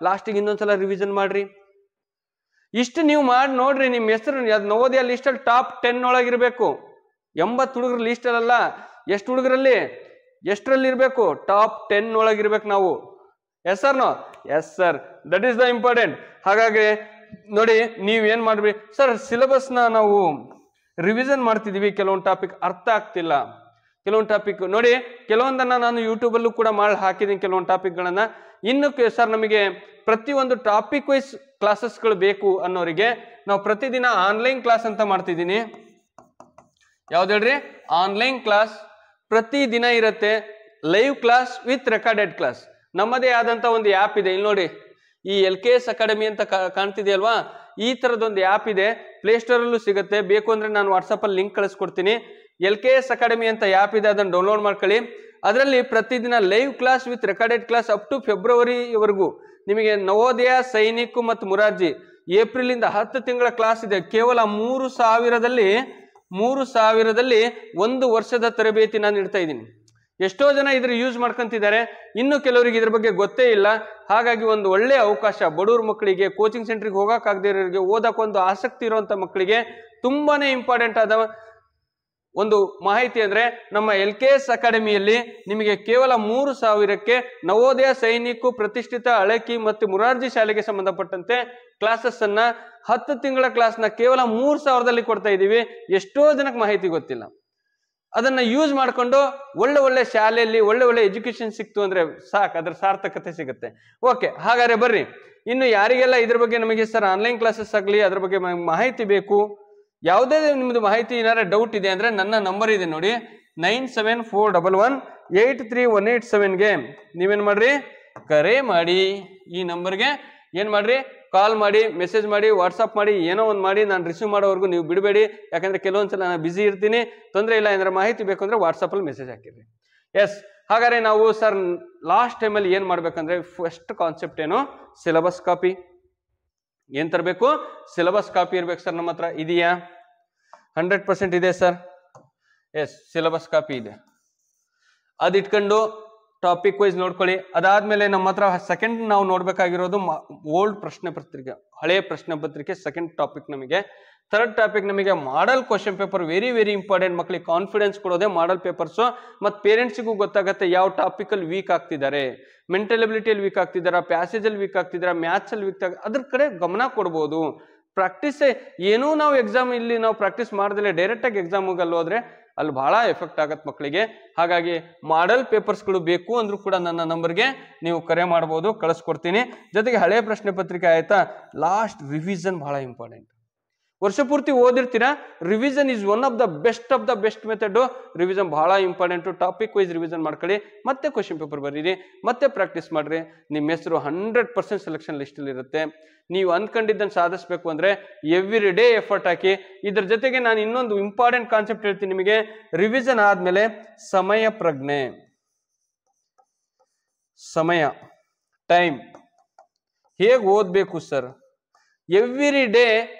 ಲಾಸ್ಟಿಗೆ ಇನ್ನೊಂದ್ಸಲ ರಿವಿಷನ್ ಮಾಡ್ರಿ. ಇಷ್ಟು ನೀವು ಮಾಡಿ ನೋಡ್ರಿ, ನಿಮ್ಮ ಹೆಸರು ನವೋದಯ ಲಿಸ್ಟಲ್ಲಿ ಟಾಪ್ 10 ಒಳಗಿರ್ಬೇಕು. 80 ಹುಡುಗರ ಲಿಸ್ಟ್ ಅಲ್ಲ, ಎಷ್ಟು ಹುಡುಗರಲ್ಲಿ ಎಷ್ಟರಲ್ಲಿ ಇರಬೇಕು? ಟಾಪ್ 10 ಒಳಗಿರ್ಬೇಕು ನಾವು. Yes sir no? Yes sir, that is the important. ಹಾಗಾಗಿ ನೋಡಿ, ನೀವೇನ್ ಮಾಡ್ರಿ ಸರ್, ಸಿಲೆಬಸ್ನ ನಾವು ರಿವಿಷನ್ ಮಾಡ್ತಿದೀವಿ, ಕೆಲವೊಂದು ಟಾಪಿಕ್ ಅರ್ಥ ಆಗ್ತಿಲ್ಲ, ಕೆಲವೊಂದು ಟಾಪಿಕ್ ನೋಡಿ, ಕೆಲವೊಂದನ್ನ ನಾನು ಯೂಟ್ಯೂಬಲ್ಲೂ ಕೂಡ ಮಾಡಿ ಹಾಕಿದ್ದೀನಿ ಕೆಲವೊಂದು ಟಾಪಿಕ್ಗಳನ್ನ. ಇನ್ನು ಸರ್ ನಮಗೆ ಪ್ರತಿಯೊಂದು ಟಾಪಿಕ್ ವೈಸ್ ಕ್ಲಾಸಸ್ಗಳು ಬೇಕು ಅನ್ನೋರಿಗೆ ನಾವು ಪ್ರತಿದಿನ ಆನ್ಲೈನ್ ಕ್ಲಾಸ್ ಅಂತ ಮಾಡ್ತಿದ್ದೀನಿ. ಯಾವ್ದು ಹೇಳ್ರಿ? ಆನ್ಲೈನ್ ಕ್ಲಾಸ್ ಪ್ರತಿದಿನ ಇರುತ್ತೆ. Live class with recorded class. ನಮ್ಮದೇ ಆದಂತ ಒಂದು ಆ್ಯಪ್ ಇದೆ. ಇಲ್ಲಿ ನೋಡಿ, ಈ LKS ಅಕಾಡೆಮಿ ಅಂತ ಕಾಣ್ತಿದೆಯಲ್ವಾ, ಈ ತರದೊಂದು ಆ್ಯಪ್ ಇದೆ. ಪ್ಲೇಸ್ಟೋರಲ್ಲೂ ಸಿಗುತ್ತೆ. ಬೇಕು ಅಂದ್ರೆ ನಾನು ವಾಟ್ಸಪ್ಪಲ್ಲಿ ಲಿಂಕ್ ಕಳಿಸ್ಕೊಡ್ತೀನಿ. LKS ಅಕಾಡೆಮಿ ಅಂತ ಆ್ಯಪ್ ಇದೆ, ಅದನ್ನು ಡೌನ್ಲೋಡ್ ಮಾಡ್ಕೊಳ್ಳಿ. ಅದರಲ್ಲಿ ಪ್ರತಿದಿನ live class with recorded class up to ಫೆಬ್ರವರಿವರೆಗೂ ನಿಮಗೆ ನವೋದಯ, ಸೈನಿಕ್ ಮತ್ತು ಮುರಾರ್ಜಿ ಏಪ್ರಿಲಿಂದ 10 ತಿಂಗಳ ಕ್ಲಾಸ್ ಇದೆ. ಕೇವಲ 3,000ದಲ್ಲಿ 1 ವರ್ಷದ ತರಬೇತಿ ನಾನು ನೀಡ್ತಾ ಇದ್ದೀನಿ. ಎಷ್ಟೋ ಜನ ಇದ್ರ ಯೂಸ್ ಮಾಡ್ಕೊಂತಿದ್ದಾರೆ, ಇನ್ನು ಕೆಲವರಿಗೆ ಇದ್ರ ಬಗ್ಗೆ ಗೊತ್ತೇ ಇಲ್ಲ. ಹಾಗಾಗಿ ಒಂದು ಒಳ್ಳೆ ಅವಕಾಶ ಬಡವ್ರ ಮಕ್ಕಳಿಗೆ, ಕೋಚಿಂಗ್ ಸೆಂಟ್ರಿಗೆ ಹೋಗಕ್ಕಾಗದೇ ಇರೋರಿಗೆ, ಓದಕ್ಕೊಂದು ಆಸಕ್ತಿ ಇರುವಂತ ಮಕ್ಕಳಿಗೆ ತುಂಬಾನೇ ಇಂಪಾರ್ಟೆಂಟ್ ಆದ ಒಂದು ಮಾಹಿತಿ ಅಂದ್ರೆ ನಮ್ಮ LKS ಅಕಾಡೆಮಿಯಲ್ಲಿ ನಿಮಗೆ ಕೇವಲ 3,000ಕ್ಕೆ ನವೋದಯ, ಸೈನಿಕ್, ಪ್ರತಿಷ್ಠಿತ, ಅಳಕಿ ಮತ್ತು ಮುರಾರ್ಜಿ ಶಾಲೆಗೆ ಸಂಬಂಧಪಟ್ಟಂತೆ ಕ್ಲಾಸಸ್ ಅನ್ನ 10 ತಿಂಗಳ ಕ್ಲಾಸ್ನ ಕೇವಲ 3,000ದಲ್ಲಿ ಕೊಡ್ತಾ ಇದ್ದೀವಿ. ಎಷ್ಟೋ ಜನಕ್ಕೆ ಮಾಹಿತಿ ಗೊತ್ತಿಲ್ಲ. ಅದನ್ನ ಯೂಸ್ ಮಾಡ್ಕೊಂಡು ಒಳ್ಳೆ ಶಾಲೆಯಲ್ಲಿ ಒಳ್ಳೆ ಎಜುಕೇಶನ್ ಸಿಕ್ತು ಅಂದ್ರೆ ಸಾಕು, ಅದ್ರ ಸಾರ್ಥಕತೆ ಸಿಗುತ್ತೆ. ಓಕೆ, ಹಾಗಾದ್ರೆ ಬರ್ರಿ, ಇನ್ನು ಯಾರಿಗೆಲ್ಲ ಇದ್ರ ಬಗ್ಗೆ ನಮಗೆ ಸರ್ ಆನ್ಲೈನ್ ಕ್ಲಾಸಸ್ ಆಗಲಿ ಅದ್ರ ಬಗ್ಗೆ ಮಾಹಿತಿ ಬೇಕು, ಯಾವುದೇ ನಿಮ್ದು ಮಾಹಿತಿ ಏನಾರ ಡೌಟ್ ಇದೆ ಅಂದ್ರೆ ನನ್ನ ನಂಬರ್ ಇದೆ ನೋಡಿ, 9741183187ಗೆ ನೀವೇನ್ ಮಾಡ್ರಿ, ಕರೆ ಮಾಡಿ. ಈ ನಂಬರ್ಗೆ ಏನ್ ಮಾಡ್ರಿ, ಕಾಲ್ ಮಾಡಿ, ಮೆಸೇಜ್ ಮಾಡಿ, ವಾಟ್ಸಪ್ ಮಾಡಿ, ಏನೋ ಒಂದು ಮಾಡಿ. ನಾನು ರಿಸೀವ್ ಮಾಡೋವರೆಗೂ ನೀವು ಬಿಡಬೇಡಿ, ಯಾಕಂದ್ರೆ ಕೆಲವೊಂದ್ಸಲ ನಾನು ಬಿಸಿ ಇರ್ತೀನಿ, ತೊಂದರೆ ಇಲ್ಲ. ಏನಾರ ಮಾಹಿತಿ ಬೇಕು ಅಂದ್ರೆ ವಾಟ್ಸಪ್ಪಲ್ಲಿ ಮೆಸೇಜ್ ಹಾಕಿರಿ. ಎಸ್, ಹಾಗಾದ್ರೆ ನಾವು ಸರ್ ಲಾಸ್ಟ್ ಟೈಮಲ್ಲಿ ಏನ್ ಮಾಡ್ಬೇಕಂದ್ರೆ ಫಸ್ಟ್ ಕಾನ್ಸೆಪ್ಟ್ ಏನು, ಸಿಲೆಬಸ್ ಕಾಪಿ. ಏನ್ ತರಬೇಕು? ಸಿಲೆಬಸ್ ಕಾಪಿ ಇರ್ಬೇಕು ಸರ್. ನಮ್ಮ ಹತ್ರ ಇದೆಯಾ? 100% ಇದೆ ಸರ್. ಎಸ್, ಸಿಲೆಬಸ್ ಕಾಪಿ ಇದೆ. ಅದಿಟ್ಕೊಂಡು ಟಾಪಿಕ್ ವೈಸ್ ನೋಡ್ಕೊಳ್ಳಿ. ಅದಾದ್ಮೇಲೆ ನಮ್ಮ ಹತ್ರ ಸೆಕೆಂಡ್ ನಾವು ನೋಡ್ಬೇಕಾಗಿರೋದು ಓಲ್ಡ್ ಪ್ರಶ್ನೆ ಪತ್ರಿಕೆ, ಹಳೆ ಪ್ರಶ್ನೆ ಪತ್ರಿಕೆ ಸೆಕೆಂಡ್ ಟಾಪಿಕ್ ನಮಗೆ. ಥರ್ಡ್ ಟಾಪಿಕ್ ನಮಗೆ model question paper. Very important. ಮಕ್ಕಳಿಗೆ ಕಾನ್ಫಿಡೆನ್ಸ್ ಕೊಡೋದೇ ಮಾಡಲ್ ಪೇಪರ್ಸು. ಮತ್ತು ಪೇರೆಂಟ್ಸಿಗೂ ಗೊತ್ತಾಗುತ್ತೆ ಯಾವ ಟಾಪಿಕಲ್ಲಿ ವೀಕ್ ಆಗ್ತಿದ್ದಾರೆ, ಮೆಂಟಲ್ ಎಬಿಲಿಟಿಯಲ್ಲಿ ವೀಕ್ ಆಗ್ತಿದ್ದಾರಾ, ಪ್ಯಾಸೇಜಲ್ಲಿ ವೀಕ್ ಆಗ್ತಿದ್ದಾರಾ, ಮ್ಯಾಥ್ಸಲ್ಲಿ ವೀಕ್ ಅದ್ರ ಕಡೆ ಗಮನ ಕೊಡ್ಬೋದು. ಪ್ರಾಕ್ಟೀಸೇ ಏನೂ ನಾವು ಎಕ್ಸಾಮ್ ಇಲ್ಲಿ ನಾವು ಪ್ರಾಕ್ಟೀಸ್ ಮಾಡ್ದಲೇ ಡೈರೆಕ್ಟಾಗಿ ಎಕ್ಸಾಮಿಗೆ ಹೋದ್ರೆ ಅಲ್ಲಿ ಬಹಳ ಎಫೆಕ್ಟ್ ಆಗತ್ತೆ ಮಕ್ಕಳಿಗೆ. ಹಾಗಾಗಿ ಮಾಡಲ್ ಪೇಪರ್ಸ್ಗಳು ಬೇಕು ಅಂದ್ರೂ ಕೂಡ ನನ್ನ ನಂಬರ್ಗೆ ನೀವು ಕರೆ ಮಾಡ್ಬೋದು, ಕಳಿಸ್ಕೊಡ್ತೀನಿ. ಜೊತೆಗೆ ಹಳೆ ಪ್ರಶ್ನೆ ಪತ್ರಿಕೆ ಆಯ್ತಾ, ಲಾಸ್ಟ್ ರಿವಿಷನ್ ಬಹಳ ಇಂಪಾರ್ಟೆಂಟ್. ವರ್ಷ ಪೂರ್ತಿ ಓದಿರ್ತೀರಾ, revision is one of the best method. Revision ಬಹಳ ಇಂಪಾರ್ಟೆಂಟು. ಟಾಪಿಕ್ ವೈಸ್ ರಿವಿಷನ್ ಮಾಡ್ಕೊಳ್ಳಿ, ಮತ್ತೆ ಕ್ವಶನ್ ಪೇಪರ್ ಬರೀರಿ, ಮತ್ತೆ ಪ್ರಾಕ್ಟೀಸ್ ಮಾಡ್ರಿ. ನಿಮ್ಮ ಹೆಸರು 100% ಸೆಲೆಕ್ಷನ್ ಲಿಸ್ಟಲ್ಲಿ ಇರುತ್ತೆ. ನೀವು ಅಂದ್ಕೊಂಡಿದ್ದನ್ನು ಸಾಧಿಸಬೇಕು ಅಂದ್ರೆ ಎವ್ರಿ ಡೇ ಎಫರ್ಟ್ ಹಾಕಿ. ಇದ್ರ ಜೊತೆಗೆ ನಾನು ಇನ್ನೊಂದು ಇಂಪಾರ್ಟೆಂಟ್ ಕಾನ್ಸೆಪ್ಟ್ ಹೇಳ್ತೀನಿ ನಿಮಗೆ. ರಿವಿಷನ್ ಆದ್ಮೇಲೆ ಸಮಯ ಪ್ರಜ್ಞೆ, ಟೈಮ್ ಹೇಗೆ ಓದಬೇಕು ಸರ್. ಎವ್ರಿ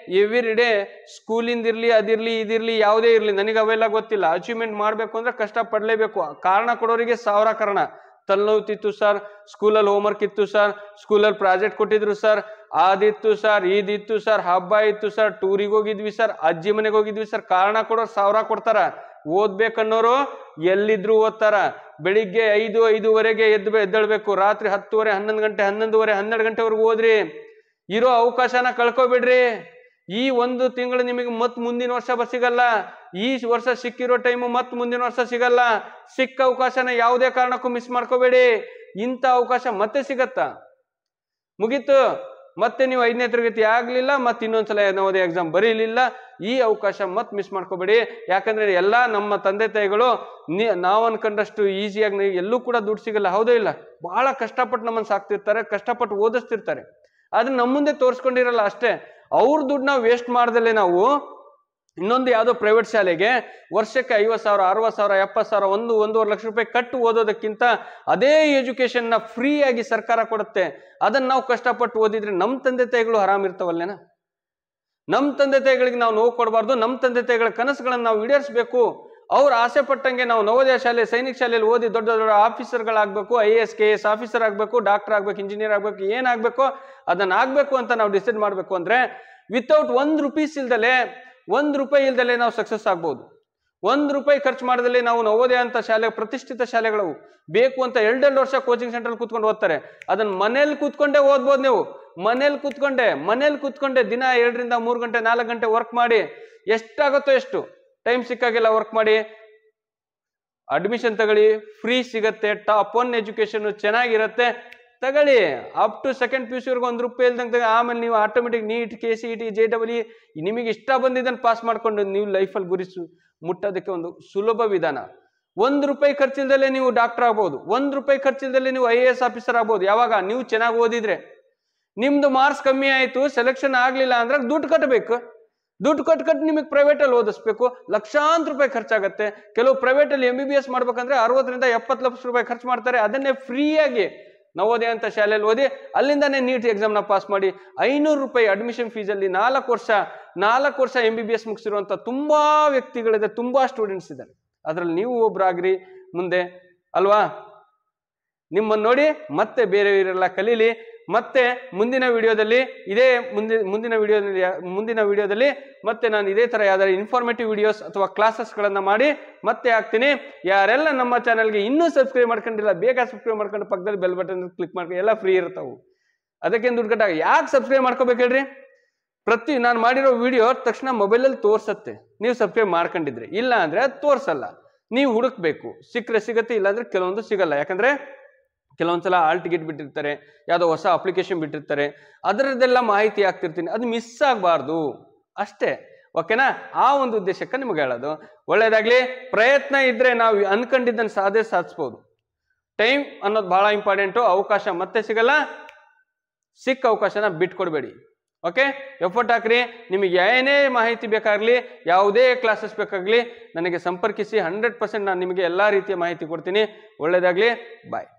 ಡೇ ಸ್ಕೂಲಿಂದ ಇರ್ಲಿ, ಅದಿರ್ಲಿ, ಇದಿರ್ಲಿ, ಯಾವುದೇ ಇರ್ಲಿ, ನನಗೆ ಅವೆಲ್ಲ ಗೊತ್ತಿಲ್ಲ. ಅಚೀವ್ಮೆಂಟ್ ಮಾಡಬೇಕು ಅಂದ್ರೆ ಕಷ್ಟ ಪಡಲೇಬೇಕು. ಕಾರಣ ಕೊಡೋರಿಗೆ 1000 ಕಾರಣ. ತಲೆನೋವ್ತಿತ್ತು ಸರ್, ಸ್ಕೂಲಲ್ಲಿ ಹೋಮ್ವರ್ಕ್ ಇತ್ತು ಸರ್, ಸ್ಕೂಲಲ್ಲಿ ಪ್ರಾಜೆಕ್ಟ್ ಕೊಟ್ಟಿದ್ರು ಸರ್, ಅದಿತ್ತು ಸರ್, ಇದಿತ್ತು ಸರ್, ಹಬ್ಬ ಇತ್ತು ಸರ್, ಟೂರಿಗೆ ಹೋಗಿದ್ವಿ ಸರ್, ಅಜ್ಜಿ ಮನೆಗೆ ಹೋಗಿದ್ವಿ ಸರ್. ಕಾರಣ ಕೊಡೋರು 1000 ಕೊಡ್ತಾರ. ಓದ್ಬೇಕನ್ನೋರು ಎಲ್ಲಿದ್ರು ಓದ್ತಾರ. ಬೆಳಿಗ್ಗೆ 5-5:30 ಎದ್ದೇಳ್ಬೇಕು, ರಾತ್ರಿ 10:30, 11 ಗಂಟೆ, 11:30, 12 ಗಂಟೆವರೆಗೂ ಓದ್ರಿ. ಇರೋ ಅವಕಾಶನ ಕಳ್ಕೊಬೇಡ್ರಿ. ಈ 1 ತಿಂಗಳು ನಿಮಗೆ ಮತ್ ಮುಂದಿನ ವರ್ಷ ಸಿಗಲ್ಲ. ಈ ವರ್ಷ ಸಿಕ್ಕಿರೋ ಟೈಮು ಮತ್ ಮುಂದಿನ ವರ್ಷ ಸಿಗಲ್ಲ. ಸಿಕ್ಕ ಅವಕಾಶನ ಯಾವುದೇ ಕಾರಣಕ್ಕೂ ಮಿಸ್ ಮಾಡ್ಕೋಬೇಡಿ. ಇಂಥ ಅವಕಾಶ ಮತ್ತೆ ಸಿಗತ್ತಾ? ಮುಗೀತು. ಮತ್ತೆ ನೀವು 5ನೇ ತರಗತಿ ಆಗ್ಲಿಲ್ಲ, ಮತ್ತೆ ಇನ್ನೊಂದ್ಸಲ ನವೋದಯ ಎಕ್ಸಾಮ್ ಬರೀಲಿಲ್ಲ. ಈ ಅವಕಾಶ ಮತ್ತೆ ಮಿಸ್ ಮಾಡ್ಕೋಬೇಡಿ. ಯಾಕಂದ್ರೆ ಎಲ್ಲ ನಮ್ಮ ತಂದೆ ತಾಯಿಗಳು ನಾವು ಅನ್ಕೊಂಡಷ್ಟು ಈಸಿಯಾಗಿ ಎಲ್ಲೂ ಕೂಡ ದುಡ್ಡು ಸಿಗಲ್ಲ, ಹೌದೋ ಇಲ್ಲ? ಬಹಳ ಕಷ್ಟಪಟ್ಟು ನಮ್ಮನ್ನು ಸಾಕ್ತಿರ್ತಾರೆ, ಕಷ್ಟಪಟ್ಟು ಓದಿಸ್ತಿರ್ತಾರೆ. ಆದ್ರೆ ನಮ್ಮ ಮುಂದೆ ತೋರಿಸ್ಕೊಂಡಿರಲ್ಲ ಅಷ್ಟೇ. ಅವ್ರ ದುಡ್ಡು ನಾವು ವೇಸ್ಟ್ ಮಾಡ್ದಲ್ಲೇ ನಾವು ಇನ್ನೊಂದು ಯಾವುದೋ ಪ್ರೈವೇಟ್ ಶಾಲೆಗೆ ವರ್ಷಕ್ಕೆ 50,000, 60,000, 70,000, 1-1.5 ಲಕ್ಷ ರೂಪಾಯಿ ಕಟ್ಟು ಓದೋದಕ್ಕಿಂತ ಅದೇ ಎಜುಕೇಶನ್ನ ಫ್ರೀ ಆಗಿ ಸರ್ಕಾರ ಕೊಡುತ್ತೆ. ಅದನ್ನ ನಾವು ಕಷ್ಟಪಟ್ಟು ಓದಿದ್ರೆ ನಮ್ಮ ತಂದೆ ತಾಯಿಗಳು ಆರಾಮ್ ಇರ್ತಾವಲ್ಲೇನ? ನಮ್ಮ ತಂದೆ ತಾಯಿಗಳಿಗೆ ನಾವು ನೋವು ಕೊಡಬಾರ್ದು. ನಮ್ಮ ತಂದೆ ತಾಯಿಗಳ ಕನಸುಗಳನ್ನು ನಾವು ಈಡೇರಿಸಬೇಕು. ಅವ್ರು ಆಸೆ ಪಟ್ಟಂಗೆ ನಾವು ನವೋದಯ ಶಾಲೆ, ಸೈನಿಕ ಶಾಲೆಯಲ್ಲಿ ಓದಿ ದೊಡ್ಡ ದೊಡ್ಡ ಆಫೀಸರ್ಗಳಾಗಬೇಕು, IAS KS ಆಫೀಸರ್ ಆಗಬೇಕು, ಡಾಕ್ಟರ್ ಆಗಬೇಕು, ಇಂಜಿನಿಯರ್ ಆಗಬೇಕು, ಏನಾಗಬೇಕು ಅದನ್ನ ಆಗಬೇಕು ಅಂತ ನಾವು ಡಿಸೈಡ್ ಮಾಡಬೇಕು ಅಂದ್ರೆ ವಿತೌಟ್ ₹1 ಇಲ್ದಲೆ ನಾವು ಸಕ್ಸಸ್ ಆಗ್ಬೋದು. ₹1 ಖರ್ಚು ಮಾಡದಲ್ಲಿ ನಾವು ನವೋದಯ ಅಂತ ಶಾಲೆ, ಪ್ರತಿಷ್ಠಿತ ಶಾಲೆಗಳು ಬೇಕು ಅಂತ 2 ವರ್ಷ ಕೋಚಿಂಗ್ ಸೆಂಟರ್ ಕೂತ್ಕೊಂಡು ಓದ್ತಾರೆ. ಅದನ್ನ ಮನೇಲಿ ಕೂತ್ಕೊಂಡೇ ಓದ್ಬೋದು. ನೀವು ಮನೇಲಿ ಕೂತ್ಕೊಂಡೆ ದಿನ 2-3 ಗಂಟೆ 4 ಗಂಟೆ ವರ್ಕ್ ಮಾಡಿ, ಎಷ್ಟಾಗುತ್ತೋ ಎಷ್ಟು ಟೈಮ್ ಸಿಕ್ಕಾಗೆಲ್ಲ ವರ್ಕ್ ಮಾಡಿ ಅಡ್ಮಿಷನ್ ತಗೊಳ್ಳಿ. ಫ್ರೀ ಸಿಗತ್ತೆ. ಟಾಪ್ 1 ಎಜುಕೇಶನ್ ಚೆನ್ನಾಗಿರುತ್ತೆ, ತಗೊಳ್ಳಿ. ಅಪ್ ಟು ಸೆಕೆಂಡ್ PUC ವರೆಗೂ ₹1 ಇಲ್ದಂಗೆ ಆಮೇಲೆ ನೀವು ಆಟೋಮೆಟಿಕ್ ನೀಟ್, KCET, JEE ನಿಮಗೆ ಇಷ್ಟ ಬಂದಿದ್ದನ್ನು ಪಾಸ್ ಮಾಡ್ಕೊಂಡು ನೀವು ಲೈಫಲ್ಲಿ ಗುರಿ ಮುಟ್ಟೋದಕ್ಕೆ ಒಂದು ಸುಲಭ ವಿಧಾನ. ₹1 ಖರ್ಚಿಲ್ದಲ್ಲೇ ನೀವು ಡಾಕ್ಟರ್ ಆಗ್ಬೋದು. ₹1 ಖರ್ಚಿಲ್ದಲ್ಲೇ ನೀವು IAS ಆಫೀಸರ್ ಆಗ್ಬೋದು. ಯಾವಾಗ? ನೀವು ಚೆನ್ನಾಗಿ ಓದಿದ್ರೆ. ನಿಮ್ದು ಮಾರ್ಕ್ಸ್ ಕಮ್ಮಿ ಆಯ್ತು, ಸೆಲೆಕ್ಷನ್ ಆಗ್ಲಿಲ್ಲ ಅಂದ್ರೆ ದುಡ್ಡು ಕಟ್ಟಬೇಕು. ದುಡ್ಡು ಕಟ್ಟು ನಿಮಗೆ ಪ್ರೈವೇಟ್ ಅಲ್ಲಿ ಓದಿಸ್ಬೇಕು. ಲಕ್ಷಾಂತರ ರೂಪಾಯಿ ಖರ್ಚಾಗತ್ತೆ. ಕೆಲವು ಪ್ರೈವೇಟ್ ಅಲ್ಲಿ MBBS ಮಾಡ್ಬೇಕಂದ್ರೆ 60-70 ಲಕ್ಷ ರೂಪಾಯಿ ಖರ್ಚು ಮಾಡ್ತಾರೆ. ಅದನ್ನೇ ಫ್ರೀಯಾಗಿ ನವೋದಯ ಅಂತ ಶಾಲೆಯಲ್ಲಿ ಓದಿ ಅಲ್ಲಿಂದಾನೇ ನೀಟ್ ಎಕ್ಸಾಮ್ನ ಪಾಸ್ ಮಾಡಿ ₹500 ಅಡ್ಮಿಷನ್ ಫೀಸಲ್ಲಿ 4 ವರ್ಷ MBBS ಮುಗಿಸಿರುವಂಥ ತುಂಬಾ ವ್ಯಕ್ತಿಗಳಿದೆ, ತುಂಬಾ ಸ್ಟೂಡೆಂಟ್ಸ್ ಇದ್ದಾರೆ. ಅದರಲ್ಲಿ ನೀವು ಒಬ್ರಾಗ್ರಿ ಮುಂದೆ ಅಲ್ವಾ? ನಿಮ್ಮನ್ನು ನೋಡಿ ಮತ್ತೆ ಬೇರೆಯವರೆಲ್ಲ ಕಲೀಲಿ. ಮತ್ತೆ ಮುಂದಿನ ವಿಡಿಯೋದಲ್ಲಿ ಮತ್ತೆ ನಾನು ಇದೇ ತರ ಯಾವ್ದಾದ್ರು ಇನ್ಫಾರ್ಮೇಟಿವ್ ವಿಡಿಯೋಸ್ ಅಥವಾ ಕ್ಲಾಸಸ್ಗಳನ್ನ ಮಾಡಿ ಮತ್ತೆ ಹಾಕ್ತೀನಿ. ಯಾರೆಲ್ಲ ನಮ್ಮ ಚಾನಲ್ಗೆ ಇನ್ನೂ ಸಬ್ಸ್ಕ್ರೈಬ್ ಮಾಡ್ಕೊಂಡಿಲ್ಲ ಬೇಗ ಸಬ್ಸ್ಕ್ರೈಬ್ ಮಾಡ್ಕೊಂಡು ಪಕ್ಕದಲ್ಲಿ ಬೆಲ್ ಬಟನ್ ಕ್ಲಿಕ್ ಮಾಡ್ಕೊಂಡು, ಎಲ್ಲ ಫ್ರೀ ಇರ್ತಾವು, ಅದಕ್ಕೇನು ದುಡ್ಡು ಕಟ್ಟಾಗ. ಯಾಕೆ ಸಬ್ಸ್ಕ್ರೈಬ್ ಮಾಡ್ಕೋಬೇಕು ಹೇಳ್ರಿ? ನಾನು ಮಾಡಿರೋ ವಿಡಿಯೋ ತಕ್ಷಣ ಮೊಬೈಲಲ್ಲಿ ತೋರ್ಸತ್ತೆ ನೀವು ಸಬ್ಸ್ಕ್ರೈಬ್ ಮಾಡ್ಕೊಂಡಿದ್ರೆ. ಇಲ್ಲ ಅಂದ್ರೆ ಅದು ತೋರ್ಸಲ್ಲ, ನೀವು ಹುಡುಕ್ಬೇಕು. ಸಿಕ್ಕರೆ ಸಿಗತ್ತೆ, ಇಲ್ಲಾಂದ್ರೆ ಕೆಲವೊಂದು ಸಿಗಲ್ಲ. ಯಾಕಂದ್ರೆ ಕೆಲವೊಂದ್ಸಲ ಹಾಲ್ ಟಿಕೆಟ್ ಬಿಟ್ಟಿರ್ತಾರೆ, ಯಾವುದೋ ಹೊಸ ಅಪ್ಲಿಕೇಶನ್ ಬಿಟ್ಟಿರ್ತಾರೆ, ಅದರದ್ದೆಲ್ಲ ಮಾಹಿತಿ ಆಗ್ತಿರ್ತೀನಿ. ಅದು ಮಿಸ್ ಆಗಬಾರ್ದು ಅಷ್ಟೇ. ಓಕೆನಾ? ಆ ಒಂದು ಉದ್ದೇಶಕ್ಕೆ ನಿಮ್ಗೆ ಹೇಳೋದು. ಒಳ್ಳೇದಾಗ್ಲಿ. ಪ್ರಯತ್ನ ಇದ್ರೆ ನಾವು ಅನ್ಕೊಂಡಿದ್ದನ್ನು ಸಾಧಿಸ್ಬೋದು. ಟೈಮ್ ಅನ್ನೋದು ಬಹಳ ಇಂಪಾರ್ಟೆಂಟು. ಅವಕಾಶ ಮತ್ತೆ ಸಿಗಲ್ಲ, ಸಿಕ್ಕ ಅವಕಾಶನ ಬಿಟ್ಕೊಡ್ಬೇಡಿ. ಓಕೆ, ಎಫರ್ಟ್ ಹಾಕ್ರಿ. ನಿಮಗೆ ಏನೇ ಮಾಹಿತಿ ಬೇಕಾಗಲಿ, ಯಾವುದೇ ಕ್ಲಾಸಸ್ ಬೇಕಾಗಲಿ ನನಗೆ ಸಂಪರ್ಕಿಸಿ. 100% ನಾನು ನಿಮಗೆ ಎಲ್ಲ ರೀತಿಯ ಮಾಹಿತಿ ಕೊಡ್ತೀನಿ. ಒಳ್ಳೇದಾಗ್ಲಿ. ಬಾಯ್.